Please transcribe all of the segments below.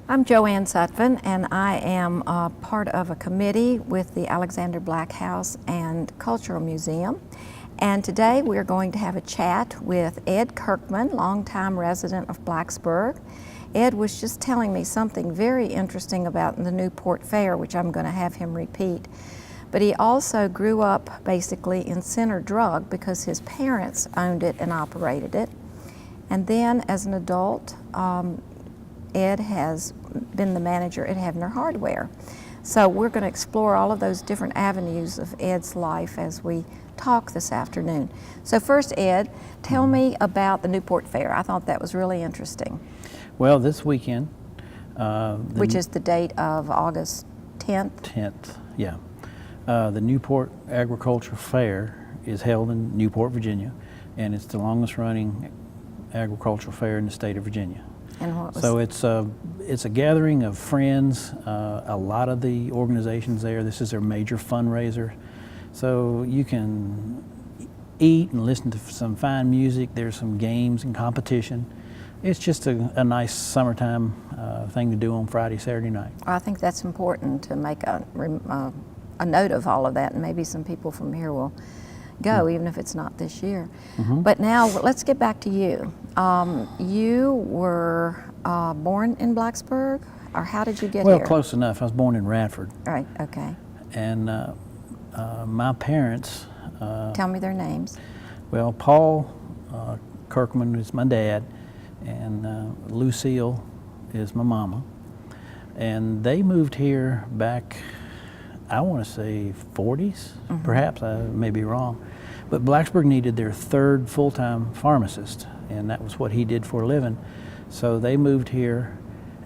I'm Joanne Sutphin, and I am part of a committee with the Alexander Black House and Cultural Museum. And today we're going to have a chat with Ed Kirkman, longtime resident of Blacksburg. Ed was just telling me something very interesting about the Newport Fair, which I'm going to have him repeat. But he also grew up basically in Center Drug because his parents owned it and operated it. And then as an adult, Ed has been the manager at Hefner Hardware. So we're going to explore all of those different avenues of Ed's life as we talk this afternoon. So first, Ed, tell me about the Newport Fair. I thought that was really interesting. Well, this weekend. Which is the date of August 10th? 10th, yeah. The Newport Agricultural Fair is held in Newport, Virginia, and it's the longest running agricultural fair in the state of Virginia. And what was so it's a gathering of friends, a lot of the organizations there. This is their major fundraiser. So you can eat and listen to some fine music. There's some games and competition. It's just a nice summertime thing to do on Friday, Saturday night. I think that's important to make a note of all of that, and maybe some people from here will go, even if it's not this year. But now let's get back to you. You were born in Blacksburg, or how did you get here? Well, close enough. I was born in Radford. Right, okay. And my parents... Tell me their names. Well, Paul Kirkman is my dad, and Lucille is my mama. And they moved here back, I want to say 40s, perhaps, I may be wrong. But Blacksburg needed their third full-time pharmacist, and that was what he did for a living. So they moved here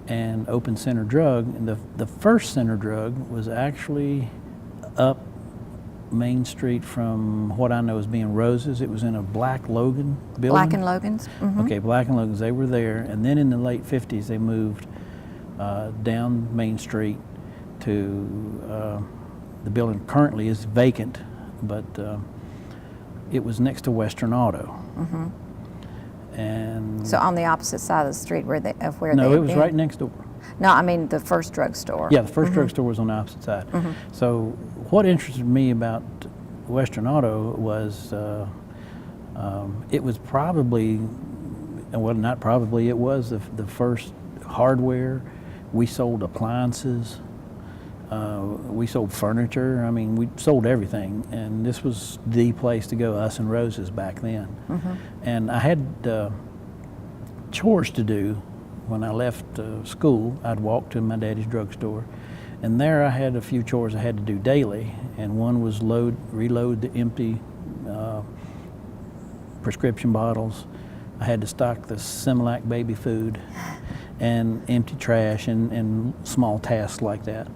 and opened Center Drug, and the first Center Drug was actually up Main Street from what I know as being Roses. It was in a Black Logan building. Black and Logan's? Okay, Black and Logan's, they were there, and then in the late 50s they moved down Main Street to the building currently is vacant, but it was next to Western Auto. And so on the opposite side of the street where they no, it was right next door. No, I mean the first drugstore. Yeah, the first drugstore was on the opposite side. So what interested me about Western Auto was it was probably, well, not probably, it was the first hardware. We sold appliances. We sold furniture. I mean, we sold everything, and this was the place to go, us and Roses back then. And I had chores to do when I left school. I'd walk to my daddy's drugstore, and there I had a few chores I had to do daily, and one was reload the empty prescription bottles. I had to stock the Similac baby food and empty trash and small tasks like that.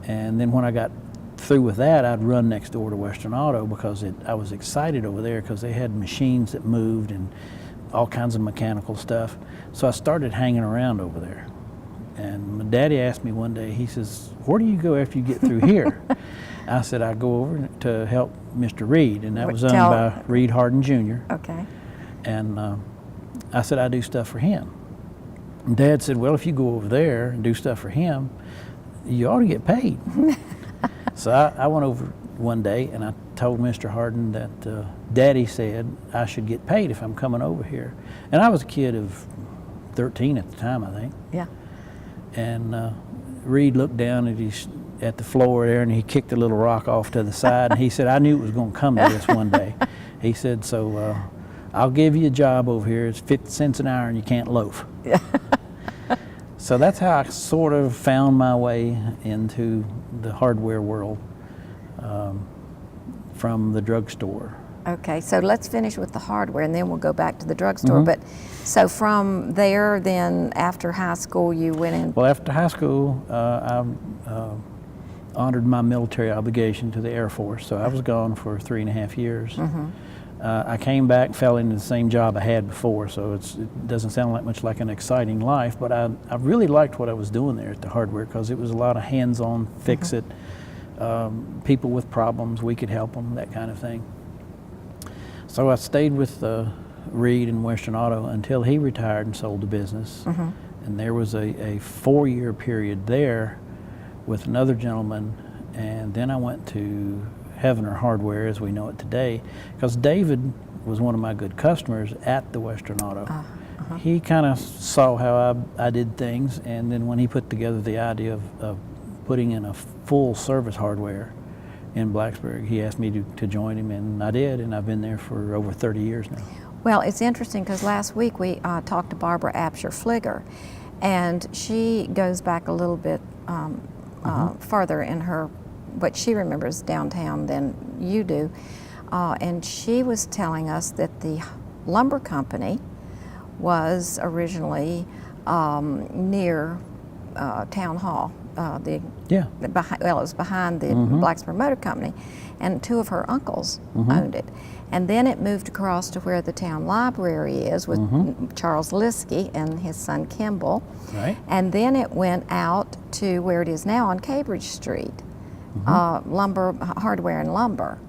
And then when I got through with that, I'd run next door to Western Auto because I was excited over there because they had machines that moved and all kinds of mechanical stuff. So I started hanging around over there. And my daddy asked me one day, he says, "Where do you go after you get through here?" I said, "I go over to help Mr. Reed," and that was owned by Reed Harden Jr. Okay. And I said, "I do stuff for him." And Dad said, "Well, if you go over there and do stuff for him, you ought to get paid." So I went over one day and I told Mr. Harden that Daddy said I should get paid if I'm coming over here. And I was a kid of 13 at the time, I think. Yeah. And Reed looked down at the floor there, and he kicked a little rock off to the side, and he said, "I knew it was going to come to this one day." He said, "So I'll give you a job over here. It's 50 cents an hour and you can't loaf." Yeah. So that's how I sort of found my way into the hardware world from the drugstore. Okay, so let's finish with the hardware and then we'll go back to the drugstore. But so from there, then after high school, you went in? Well, after high school, I honored my military obligation to the Air Force, so I was gone for 3.5 years. I came back, fell into the same job I had before, so it doesn't sound like much like an exciting life, but I really liked what I was doing there at the hardware because it was a lot of hands-on, fix-it, people with problems, we could help them, that kind of thing. So I stayed with Reed and Western Auto until he retired and sold the business. And and there was a 4-year period there with another gentleman, and then I went to Heavener Hardware as we know it today, because David was one of my good customers at the Western Auto. He kind of saw how I did things, and then when he put together the idea of putting in a full service hardware in Blacksburg, he asked me to join him, and I did, and I've been there for over 30 years now. Well, it's interesting because last week we talked to Barbara Absher-Fligger, and she goes back a little bit further in her, what she remembers downtown than you do, and she was telling us that the lumber company was originally near Town Hall. It was behind the Blacksburg Motor Company, and two of her uncles owned it. And then it moved across to where the town library is with Charles Liskey and his son Kimball. Right. And then it went out to where it is now on Cambridge Street, lumber, hardware and lumber.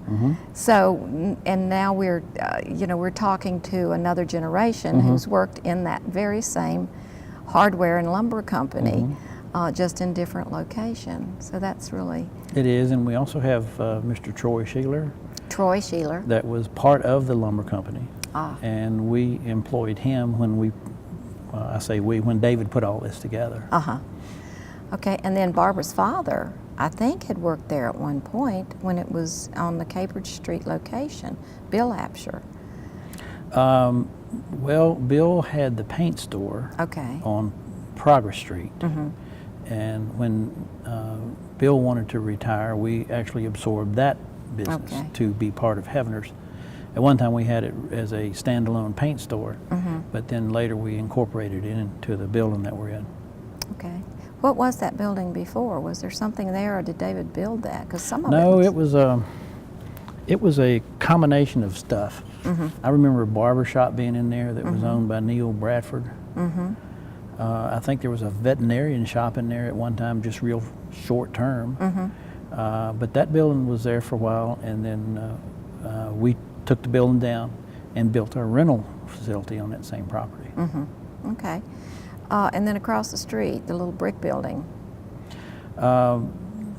So, and now we're, we're talking to another generation who's worked in that very same hardware and lumber company, just in different locations. So that's really... It is, and we also have Mr. Troy Sheeler. Troy Sheeler. That was part of the lumber company. And we employed him when when David put all this together. Okay, and then Barbara's father, I think, had worked there at one point when it was on the Cambridge Street location, Bill Absher. Well, Bill had the paint store on Progress Street. And when Bill wanted to retire, we actually absorbed that business to be part of Heavener's. At one time we had it as a standalone paint store, but then later we incorporated it into the building that we're in. Okay. What was that building before? Was there something there, or did David build that? Because some of No, it it was a combination of stuff. I remember a barber shop being in there that was owned by Neil Bradford. I think there was a veterinarian shop in there at one time, just real short term. But that building was there for a while, and then we took the building down and built our rental facility on that same property. Okay. And then across the street, the little brick building.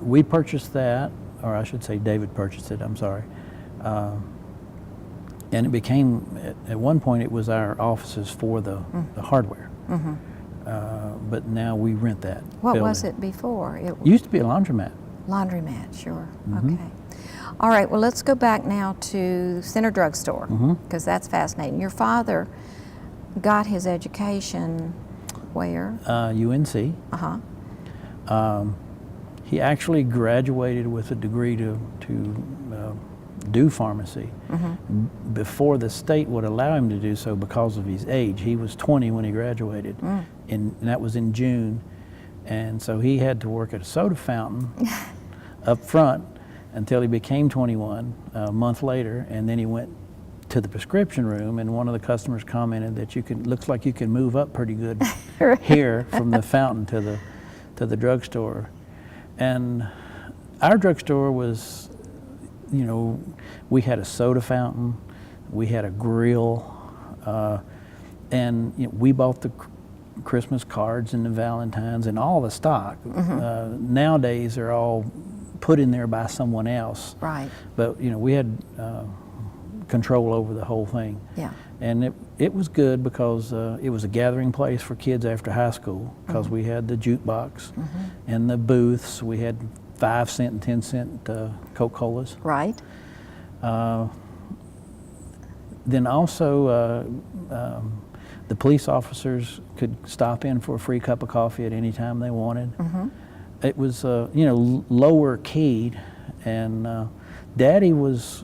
We purchased that, or I should say David purchased it, I'm sorry. And it became, at one point it was our offices for the hardware. But now we rent that What building. was it before? It used to be a laundromat. Laundromat, sure. Okay. All right, well, let's go back now to Center Drug Store, because that's fascinating. Your father got his education where? UNC. He actually graduated with a degree to do pharmacy before the state would allow him to do so because of his age. He was 20 when he graduated, and that was in June. And so he had to work at a soda fountain up front until he became 21 a month later, and then he went to the prescription room, and one of the customers commented that looks like you can move up pretty good here from the fountain to the drugstore. And our drugstore was, we had a soda fountain, we had a grill, and we bought the Christmas cards and the Valentines and all the stock. Nowadays they're all put in there by someone else. Right. But we had control over the whole thing. Yeah. And it was good because it was a gathering place for kids after high school, because we had the jukebox and the booths. We had 5-cent and 10-cent Coca-Colas. Right. Then also the police officers could stop in for a free cup of coffee at any time they wanted. It was lower keyed, and Daddy was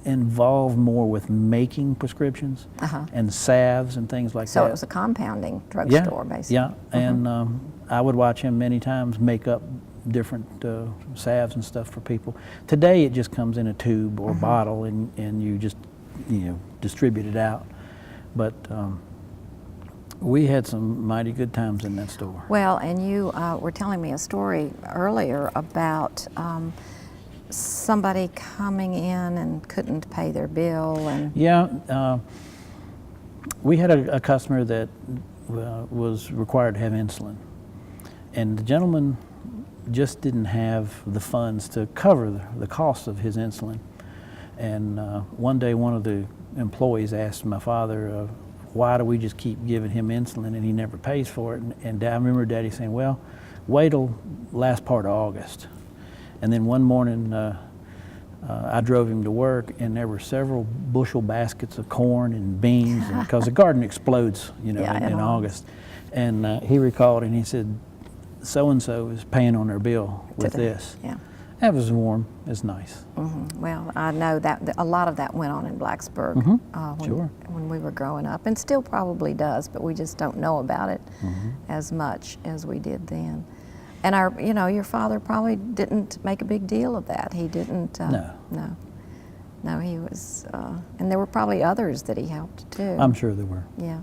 involved more with making prescriptions and salves and things like that. So it was a compounding drugstore, basically. Yeah, and I would watch him many times make up different salves and stuff for people. Today it just comes in a tube or bottle, and you just distribute it out. But we had some mighty good times in that store. Well, and you were telling me a story earlier about somebody coming in and couldn't pay their bill, and Yeah, we had a customer that was required to have insulin, and the gentleman just didn't have the funds to cover the cost of his insulin. And one day, one of the employees asked my father, why do we just keep giving him insulin and he never pays for it? And I remember Daddy saying, well, wait till last part of August. And then one morning, I drove him to work, and there were several bushel baskets of corn and beans, because the garden explodes, you know, in August. And he recalled, and he said, so-and-so is paying on their bill with this. Yeah. That was warm. It's nice. Well, I know that a lot of that went on in Blacksburg when we were growing up, and still probably does, but we just don't know about it as much as we did then. And your father probably didn't make a big deal of that. He didn't. No, he was, and there were probably others that he helped too. I'm sure there were. Yeah.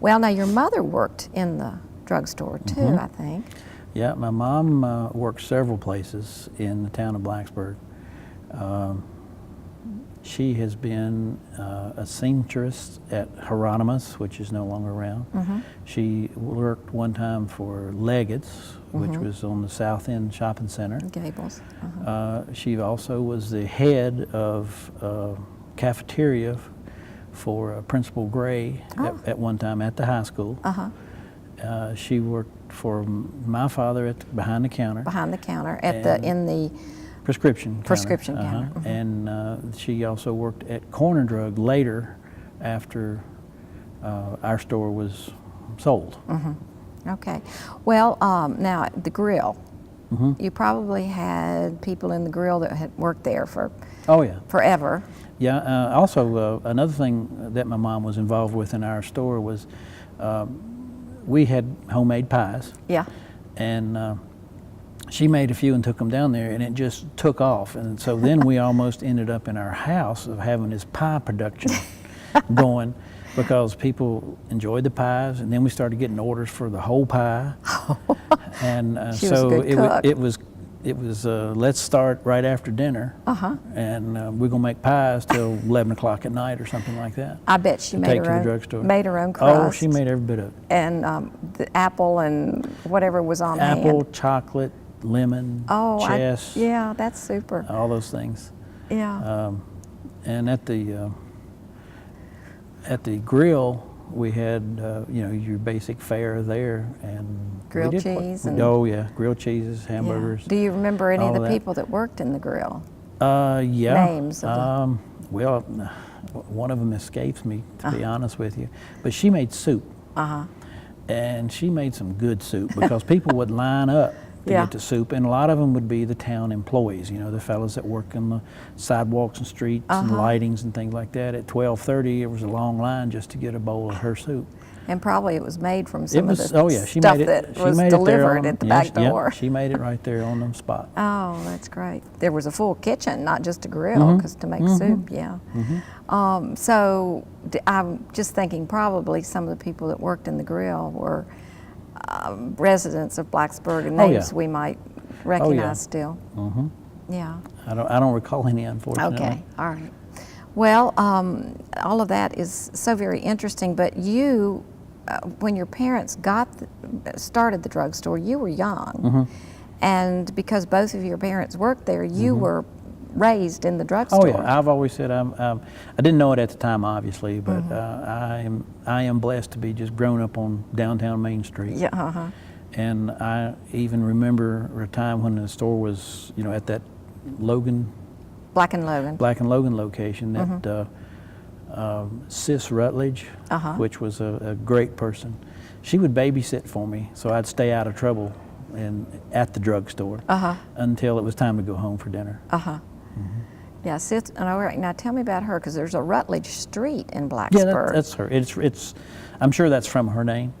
Well, now your mother worked in the drugstore too, I think. Yeah, my mom worked several places in the town of Blacksburg. She has been a seamstress at Hieronymus, which is no longer around. She worked one time for Leggett's, which was on the South End Shopping Center. Gables. She also was the head of cafeteria for Principal Gray at one time at the high school. She worked for my father behind the counter. Behind the counter in the prescription counter. And she also worked at Corner Drug later, after our store was sold. Okay. Well, now the grill. You probably had people in the grill that had worked there for forever. Yeah. Also, another thing that my mom was involved with in our store was we had homemade pies. Yeah. And she made a few and took them down there, and it just took off. And so then we almost ended up in our house of having this pie production going, because people enjoyed the pies, and then we started getting orders for the whole pie. And so it was let's start right after dinner, and we're gonna make pies till 11 o'clock at night or something like that. I bet she made her own crust. Oh, she made every bit of it. And the apple and whatever was on hand. Apple, chocolate, lemon, chess. Yeah, that's super. All those things. Yeah. And at the grill, we had your basic fare there, and grilled cheese. Grilled cheeses, hamburgers. Yeah. Do you remember any of the people that worked in the grill? Yeah. Names of well, one of them escapes me, to be honest with you, but she made soup. And she made some good soup, because people would line up to get the soup, and a lot of them would be the town employees, the fellas that work on the sidewalks and streets and lightings and things like that. At 12:30, it was a long line just to get a bowl of her soup. And probably it was made from some of the she stuff made that was delivered at the back door. Yeah, she made it right there on the spot. Oh, that's great. There was a full kitchen, not just a grill, because to make soup, so I'm just thinking probably some of the people that worked in the grill were residents of Blacksburg, and names we might recognize still. Yeah. I don't recall any, unfortunately. Okay, all right. Well, all of that is so very interesting, but you, when your parents started the drugstore, you were young, and because both of your parents worked there, you were raised in the drugstore. Oh yeah, I've always said I didn't know it at the time, obviously, but I am blessed to be just grown up on downtown Main Street. Yeah. And I even remember a time when the store was, at that Black and Logan location that Sis Rutledge, which was a great person, she would babysit for me, so I'd stay out of trouble at the drugstore until it was time to go home for dinner. Yeah, Sis, and all right, now tell me about her, because there's a Rutledge Street in Blacksburg. Yeah, that's her. It's I'm sure that's from her name.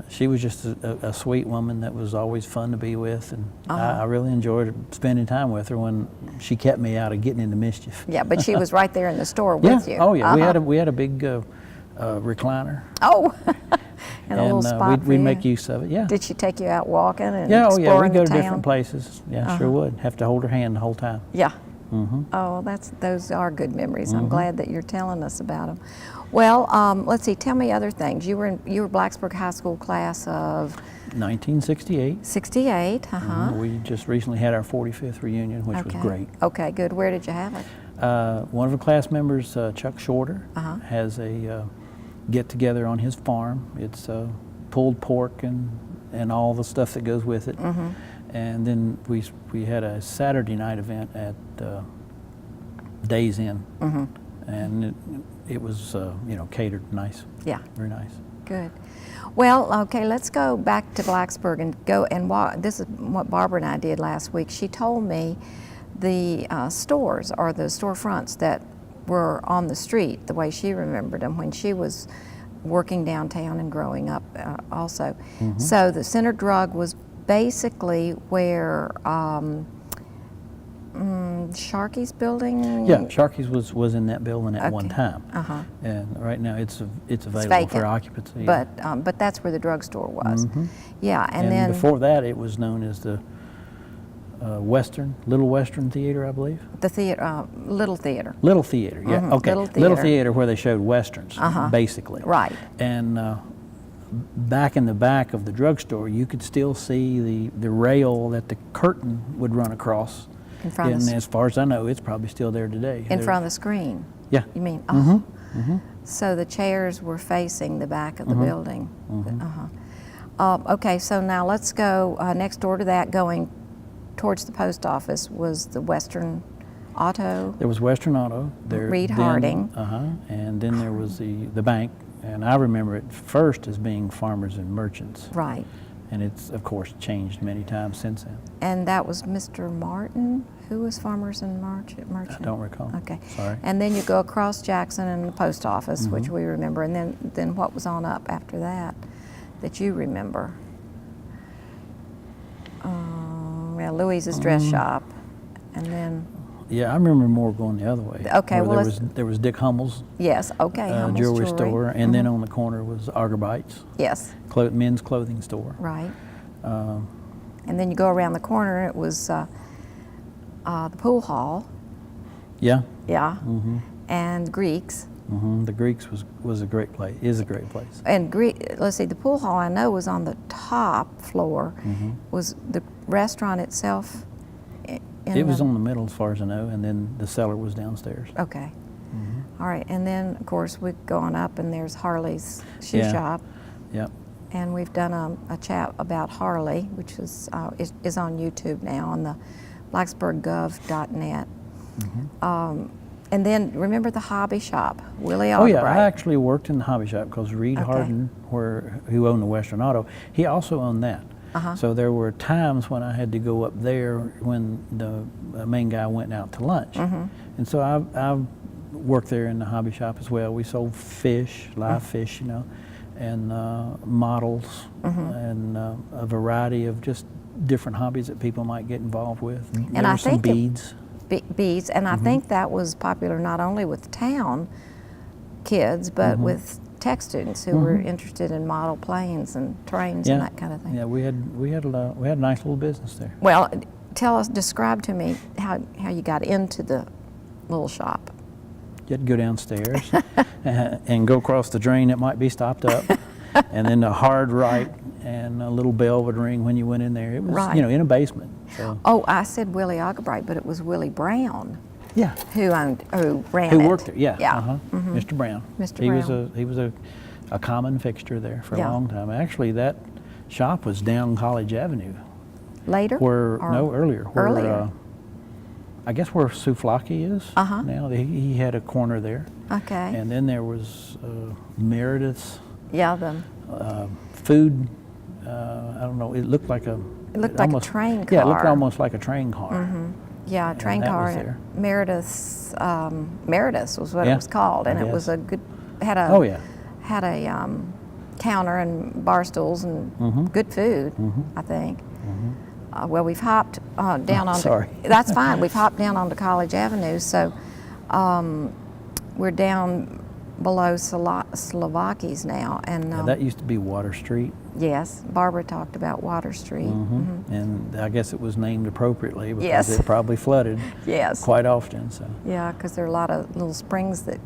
She was just a sweet woman that was always fun to be with, and I really enjoyed spending time with her when she kept me out of getting into mischief. Yeah, but she was right there in the store with you. Oh yeah, we had a big recliner. Oh, and a little spot for we'd you. make use of it. Yeah. Did she take you out walking and exploring the town? We'd go to different places. Yeah, sure would. Have to hold her hand the whole time. Yeah. Oh, those are good memories. I'm glad that you're telling us about them. Well, let's see. Tell me other things. You were Blacksburg High School class of 1968. 68. We just recently had our 45th reunion, which was great. Okay, good. Where did you have it? One of the class members, Chuck Shorter, has a get-together on his farm. It's pulled pork and all the stuff that goes with it. And then we had a Saturday night event at Days Inn, and it was catered nice. Yeah, very nice. Good. Well, okay, let's go back to Blacksburg and go and walk. This is what Barbara and I did last week. She told me the stores or the storefronts that were on the street, the way she remembered them when she was working downtown and growing up also. So the Center Drug was basically where Sharkey's building? Yeah, Sharkey's was in that building at one time. And right now it's available for occupancy. But that's where the drugstore was. Yeah, and then before that it was known as the Little Western Theater, I believe. The theater, Little Theater. Little Theater, yeah. Okay. Little Theater where they showed westerns, basically. Right. And back in the back of the drugstore, you could still see the rail that the curtain would run across. In front and as far as I know, it's probably still there today. In front of the screen? Yeah. You mean? So the chairs were facing the back of the building. Okay, so now let's go next door to that, going towards the post office, was the Western Auto. There was Western Auto. Reed Harding. And then there was the bank, and I remember it first as being Farmers and Merchants. Right. And it's, of course, changed many times since then. And that was Mr. Martin, who was Farmers and Merchant? I don't recall. Okay. Sorry. And then you go across Jackson and the post office, which we remember, and then what was on up after that you remember? Yeah, Louise's dress shop, and then. Yeah, I remember more going the other way. Okay, well, there was Dick Hummel's. Yes, okay, Hummel's jewelry store, and then on the corner was Argerbites. Yes. Men's clothing store. Right. And then you go around the corner. It was the pool hall. Yeah. Yeah. And Greeks. The Greeks was a great place. Is a great place. And let's see, the pool hall I know was on the top floor. Was the restaurant itself? It was on the middle, as far as I know, and then the cellar was downstairs. Okay. All right, and then of course we go on up, and there's Harley's shoe shop. Yep. And we've done a chat about Harley, which is on YouTube now on the blacksburggov.net. And then remember the hobby shop, Willie Albright. Oh yeah, I actually worked in the hobby shop because Reed Hardin, who owned the Western Auto, he also owned that. So there were times when I had to go up there when the main guy went out to lunch. And so I worked there in the hobby shop as well. We sold fish, live fish, and models, and a variety of just different hobbies that people might get involved with. And there were some beads. Beads, and I think that was popular not only with town kids, but with tech students who were interested in model planes and trains and that kind of thing. Yeah, we had a nice little business there. Well, describe to me how you got into the little shop. You had to go downstairs and go across the drain that might be stopped up, and then a hard right, and a little bell would ring when you went in there. It was in a basement. So. Oh, I said Willie Albright, but it was Willie Brown. Yeah. Who ran it. Who worked there? Yeah. Yeah. Mr. Brown. Mr. Brown. He was a common fixture there for a long time. Actually, that shop was down College Avenue. Later? Earlier. Earlier. I guess where Souflaki is now. He had a corner there. Okay. And then there was Meredith's. Yeah, food. I don't know. It looked like a. It looked like a train car. Yeah, it looked almost like a train car. Yeah, a train car. Meredith's was what it was called, and it was a good. Had a counter and bar stools and good food. I think. Well, we've hopped down on. Sorry. That's fine. We've hopped down onto College Avenue, so we're down below Slovaki's now, and that used to be Water Street, Yes, Barbara talked about Water Street. And I guess it was named appropriately because Yes. it probably flooded Yes. quite often. So Yeah, because there are a lot of little springs that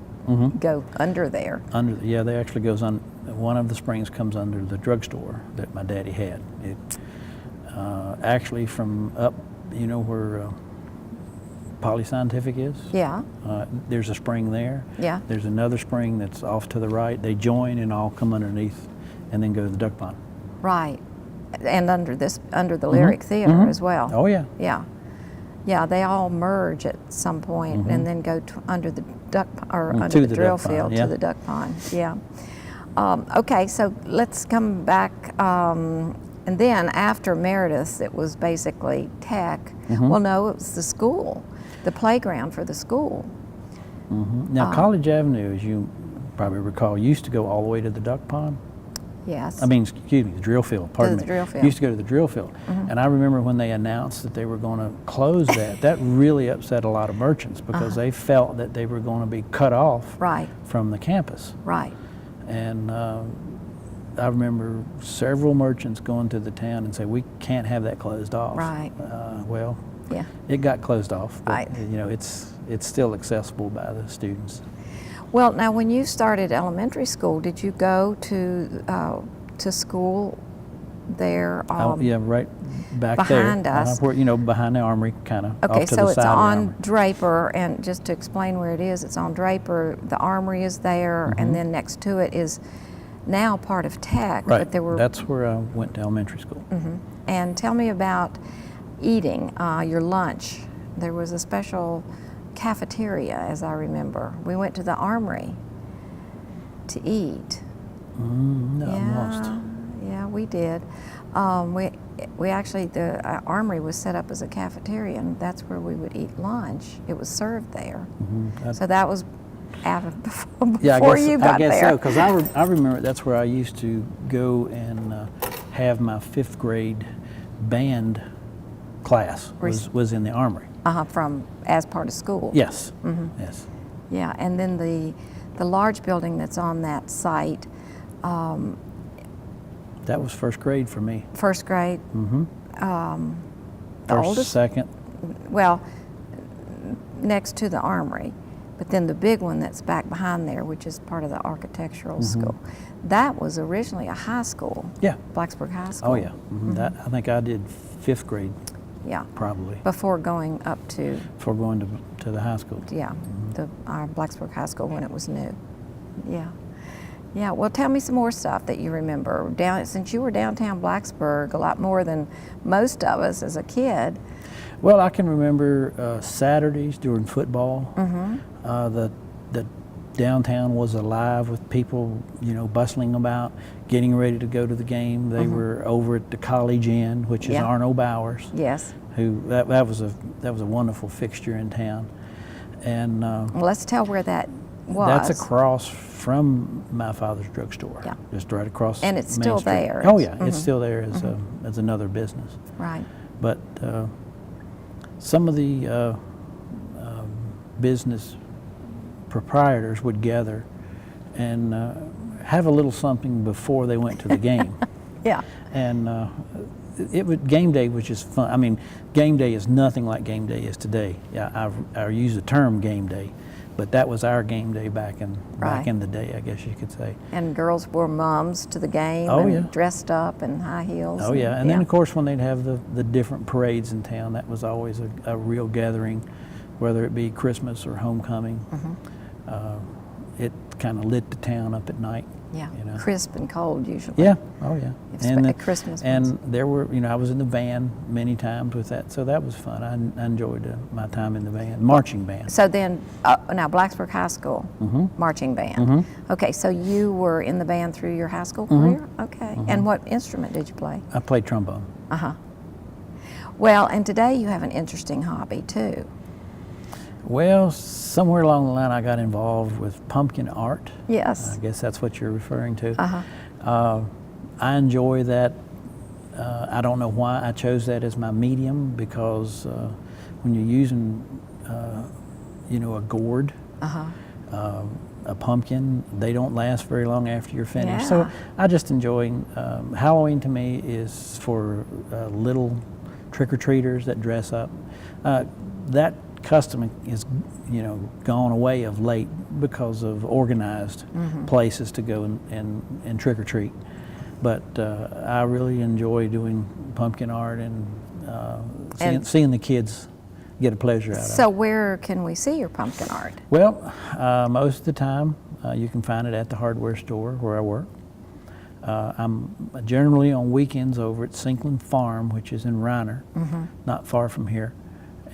go under there. yeah, they actually goes on. One of the springs comes under the drugstore that my daddy had. It actually from up, where Poly Scientific is. Yeah, There's a spring there. yeah, There's another spring that's off to the right. They join and all come underneath, and then go to the duck pond. right. And under the Lyric Theater as well. Oh yeah. Yeah, yeah. They all merge at some point and then go under the under To the the drill duck pond, field yeah. to the duck pond. Yeah. Okay, so let's come back. And then after Meredith, it was basically tech. Well, no, it was the school, the playground for the school. Now College Avenue, as you probably recall, used to go all the way to the duck pond. Yes. I mean, excuse me, the drill field. Pardon the me. drill field. Used to go to the drill field, and I remember when they announced that they were going to close that. That really upset a lot of merchants because they felt that they were going to be cut off Right. from the campus. Right. And I remember several merchants going to the town and say, "We can't have that closed off." Right. Well, Yeah. it got closed off, but Right. it's still accessible by the students. Well, now when you started elementary school, did you go to school there? Yeah, right back behind there, us. where, behind the armory, kind of. Okay, off to so the it's side of the on armory. Draper, and just to explain where it is, it's on Draper. The armory is there, and then next to it is now part of Tech. Right. But there were. That's where I went to elementary school. And tell me about eating your lunch. There was a special cafeteria, as I remember. We went to the armory to eat. No, I'm lost. Yeah, we did. We actually, the armory was set up as a cafeteria, and that's where we would eat lunch. It was served there. So that was before Yeah, you got I guess there. so, because I remember that's where I used to go and have my 5th grade band class was in the armory. From as part of school. Yes, yes. Yeah, and then the large building that's on that site, That was 1st grade for me. first grade. The First, oldest, 2nd. well, next to the armory, but then the big one that's back behind there, which is part of the architectural school, that was originally a high school. Yeah. Blacksburg High School. Oh yeah. That I think I did 5th grade Yeah. probably Before going up to, before going to the high school. yeah, our Blacksburg High School when it was new. Yeah. Yeah, well, tell me some more stuff that you remember. Since you were downtown Blacksburg a lot more than most of us as a kid. Well, I can remember Saturdays during football. The downtown was alive with people, bustling about, getting ready to go to the game. They were over at the College Inn, which is Yeah. Arno Bowers. Yes. Who that was a wonderful fixture in town, and Well, let's tell where that was. that's across from my father's drugstore. Yeah. Just right across. And it's Main still Street. there. Oh yeah, it's still there as another business. Right. But some of the business proprietors would gather and have a little something before they went to the game. Yeah. And game day was just fun. I mean, game day is nothing like game day is today. Yeah, I use the term game day, but that was our game day back in the day, I guess you could say. And girls wore mums to the game Oh, and yeah. dressed up in high heels. Oh yeah, and then of course when they'd have the different parades in town, that was always a real gathering, whether it be Christmas or homecoming. It kind of lit the town up at night. Yeah, you know. crisp and cold usually. Yeah, oh yeah. At Christmas and ones. there were, I was in the band many times with that, so that was fun. I enjoyed my time in the band, marching band. So then, now Blacksburg High School, marching band. Okay, so you were in the band through your high school career? Okay, and what instrument did you play? I played trombone. Well, and today you have an interesting hobby too. Well, somewhere along the line I got involved with pumpkin art. Yes. I guess that's what you're referring to. I enjoy that. I don't know why I chose that as my medium, because when you're using, a gourd, a pumpkin, they don't last very long after you're finished. Yeah. So I just enjoy, Halloween to me is for little trick-or-treaters that dress up. That custom is, gone away of late because of organized places to go and trick-or-treat. But I really enjoy doing pumpkin art and seeing the kids get a pleasure out of it. So where can we see your pumpkin art? Well, most of the time you can find it at the hardware store where I work. I'm generally on weekends over at Sinkland Farm, which is in Reiner, not far from here.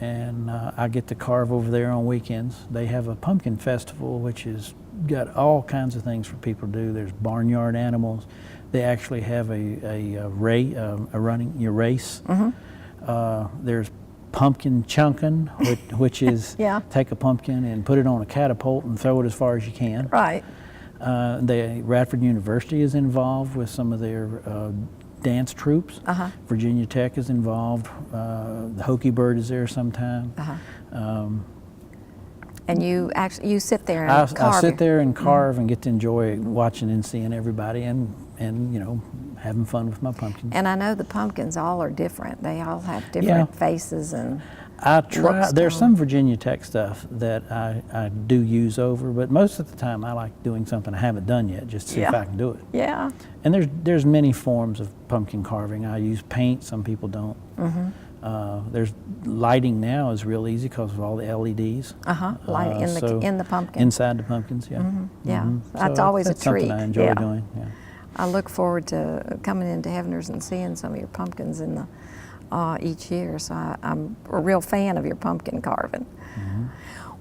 And I get to carve over there on weekends. They have a pumpkin festival, which has got all kinds of things for people to do. There's barnyard animals. They actually have a running race. There's pumpkin chunking, which is take a pumpkin and put it on a catapult and throw it as far as you can. Right. Radford University is involved with some of their dance troops. Virginia Tech is involved. The Hokey Bird is there sometime. And you sit there and carve. I sit there and carve and get to enjoy watching and seeing everybody and having fun with my pumpkins. And I know the pumpkins all are different. They all have different faces and I try. looks to There's them. some Virginia Tech stuff that I do use over, but most of the time I like doing something I haven't done yet, just to see if I can do it. Yeah. And there's many forms of pumpkin carving. I use paint. Some people don't. There's lighting now is real easy because of all the LEDs. Light in the pumpkin. Inside the pumpkins, yeah. Yeah. That's So always that's a treat. something I enjoy doing. Yeah. I look forward to coming into Heaveners and seeing some of your pumpkins in the each year. So I'm a real fan of your pumpkin carving.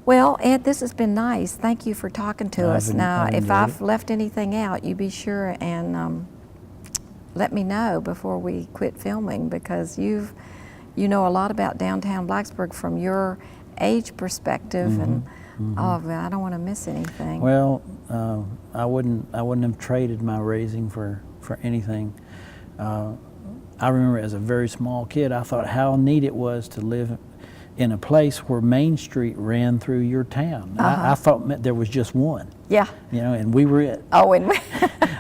Well, Ed, this has been nice. Thank you for talking to us. Now, if I've left anything out, you be sure and let me know before we quit filming, because you know a lot about downtown Blacksburg from your age perspective, and all of it. I don't want to miss anything. Well, I wouldn't have traded my raising for anything. I remember as a very small kid, I thought how neat it was to live in a place where Main Street ran through your town. I thought there was just one. Yeah. And we were it. Oh, and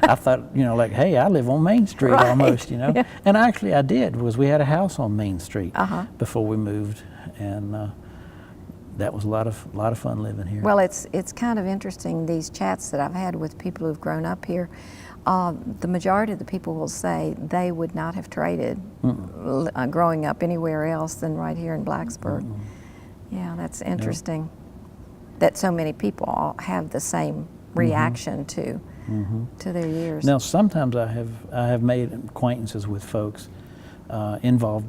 I thought, like, hey, I live on Main Street almost, Yeah. And actually I did, was we had a house on Main Street before we moved, and that was a lot of fun living here. Well, it's kind of interesting, these chats that I've had with people who've grown up here. The majority of the people will say they would not have traded growing up anywhere else than right here in Blacksburg. Yeah, that's interesting that so many people all have the same reaction to their years. Now, sometimes I have made acquaintances with folks involved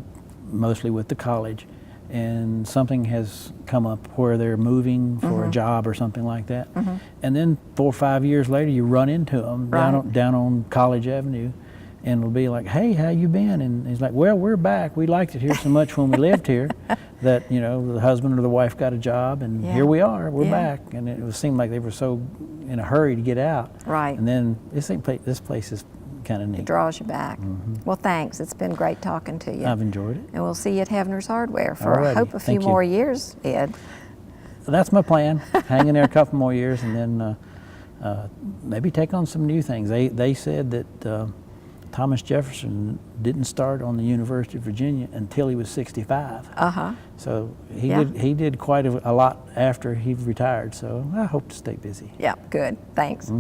mostly with the college, and something has come up where they're moving for a job or something like that, and then 4 or 5 years later you run into them down on College Avenue, and it'll be like, hey, how you been? And he's like, well, we're back. We liked it here so much when we lived here that the husband or the wife got a job, and here we are, we're back. And it seemed like they were so in a hurry to get out. Right. And then this place is kind of neat. It draws you back. Well, thanks. It's been great talking to you. I've enjoyed it. And we'll see you at Heaveners Hardware for, I Alrighty. hope, a few Thank you. more years, Ed. That's my plan. Hang in there a couple more years, and then maybe take on some new things. They said that Thomas Jefferson didn't start on the University of Virginia until he was 65. So he did quite a lot after he retired. So I hope to stay busy. Yeah, good. Thanks.